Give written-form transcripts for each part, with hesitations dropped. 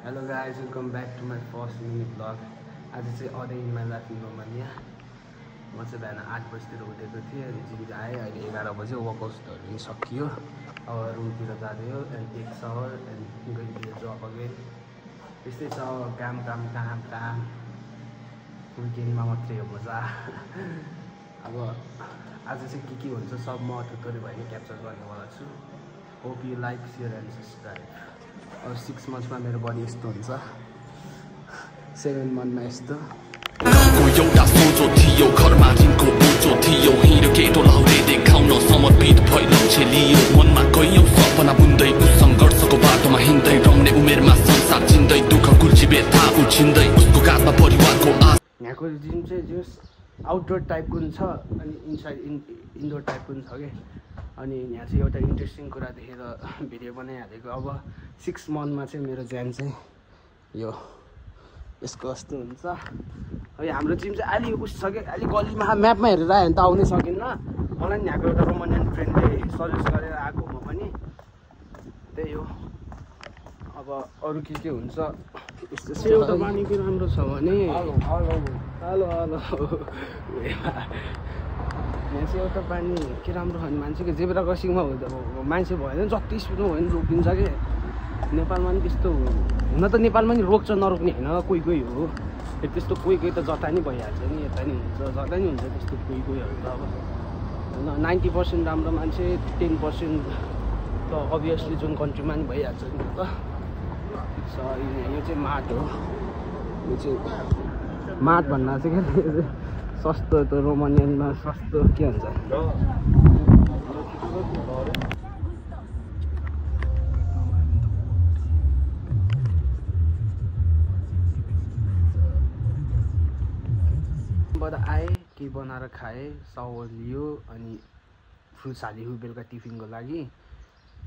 Hello guys, welcome back to my first mini vlog. आज चाहिँ a day in my life in Romania. म चाहिँ बिहान 8 बजीतिर उठेको थिएँ अनि जिम आएँ। अहिले 11 बजे वर्कआउट्सहरू पनि सकियो। अब रुमतिर जाँदै हो and take shower and going to the job again. त्यस्तै छ काम विकेन्डमा मात्रै हो मजा। अब आज चाहिँ के हुन्छ सब म थोरै भए पनि क्याप्चर गर्नेवाला छु। Hope you like share and subscribe. अब 6 मन्थ्समा मेरो बडी यस्तो हुन्छ, 7 मन्थमा यस्तो। एउटा सोचो थियो घरमा जिनको बोझो थियो, हिँड्यो केटो लाउरे देखाउन समर्पित भई लक्ष्य लियो। मनमा कैयौं सपना बुन्दै सङ्घर्षको बाटोमा हिँड्दै रम्ने उमेरमा संसार चिन्दै दुःख कुल्ची बेथा उछिन्दै उसको काँधमा परिवारको आश। यहाँको जिम चाहिँ जस आउटडोर टाइपको पनि छ अनि इनसाइड इन्डोर टाइपको पनि छ कि। अनि यहाँ चाहिँ एउटा इन्ट्रेस्टिङ कुरा देखेर भिडियो बनाइहालेको। अब 6 मन्थमा चाहिँ मेरो ज्यान चाहिँ यो यसको जस्तो हुन्छ। अब हाम्रो जिम चाहिँ अलि उस छ कि अलि गल्लीमा म्यापमा हेरेर आयो भने त आउनै सकिन्न। मलाई यहाँको एउटा रोमानियन फ्रेन्डले सजेस्ट गरेर आएको म पनि त्यही हो। अब अरू के हुन्छ यस्तो एउटा पानी के राम्रो छ भने यहाँ चाहिँ एउटा पानी के राम्रो छ भने मान्छेको जेब्रा क्रसिङमा हुँदा मान्छे भएन जति स्पिडमा भयो भने रोकिदिन्छ कि। नेपालमा पनि त्यस्तो हुन त नेपालमा पनि रोक्छ, नरोक्ने होइन, कोही हो त्यस्तो। कोही त जता नि भइहाल्छ नि, यता नि हुन्छ, जता नि हुन्छ त्यस्तो कोहीहरू त। अब होइन 90% राम्रो मान्छे, 10% त अभियसली जुन कन्ट्रीमा नि भइहाल्छ नि त। यो चाहिँ माट हो। यो चाहिँ माट भन्दा चाहिँ के सस्तो, त रोमानियनमा सस्तो के हुन्छ। बाट आएँ, केही बनाएर खाएँ, सावर लियो अनि फ्रुट्स हाल्यो बेलुका टिफिनको लागि।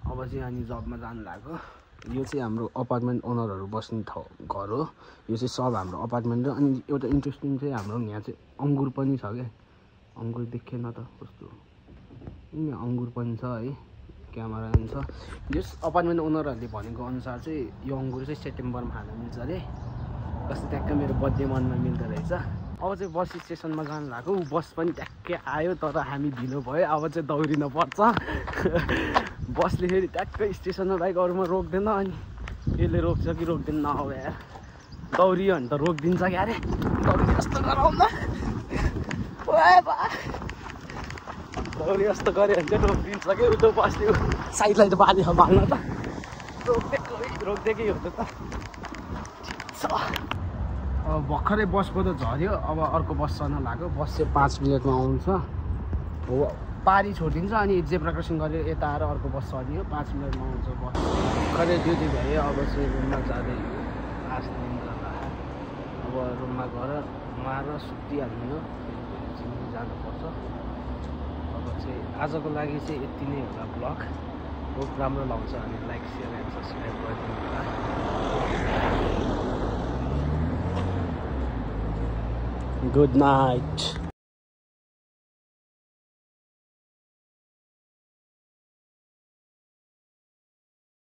अब चाहिँ अनि जबमा जानु लाग्यो। यो चाहिँ हाम्रो अपार्टमेन्ट ओनरहरू बस्ने घर हो। यो चाहिँ सब हाम्रो अपार्टमेन्ट हो। अनि एउटा इन्ट्रेस्टिङ चाहिँ हाम्रो यहाँ चाहिँ अङ्गुर पनि छ क्या। अङ्गुर देखेन त कस्तो, यहाँ अङ्गुर पनि छ है, क्यामेरा पनि छ। यस अपार्टमेन्ट ओनरहरूले भनेको अनुसार चाहिँ यो अङ्गुर चाहिँ सेप्टेम्बरमा खान मिल्छ अरे। जस्तै ट्याक्कै मेरो बर्थडे मनमा मिल्दो रहेछ। अब चाहिँ बस स्टेसनमा जानु लाग्यो। बस पनि ट्याक्कै आयो तर हामी ढिलो भयो। अब चाहिँ दौडिन पर्छ। बसले फेरि ट्याक्कै स्टेसनमा बाइक अरूमा रोक्दैन। अनि यसले रोक्छ कि रोक्दैन अब यार, दौडियो भने त रोकिदिन्छ क्या अरे। दौडी जस्तो गराउँदा दौडी जस्तो गऱ्यो भने चाहिँ रोकिदिन्छ कि उतो बस्ने साइडलाई त बाली हाल्न त रोकिदिएकै हो त। अब भर्खरै बसको त झऱ्यो। अब अर्को बस चढ्न लाग्यो। बस चाहिँ 5 मिनटमा आउँछ। हो पारी छोडिदिन्छ अनि जेब्रा क्रसिङ गरेर यता आएर अर्को बस चढ्यो। 5 मिनटमा आउँछ बस। भर्खरै ड्युटी भयो। अब चाहिँ रुममा जाँदै 5 दिन जग्गा। अब रुममा गएर नुहाएर सुतिहाल्नु हो, जिम जानुपर्छ। अब चाहिँ आजको लागि चाहिँ यति नै होला ब्लग। बहुत राम्रो लाग्छ अनि लाइक सेयर एन्ड सब्सक्राइब गरिदिनु होला। Good night.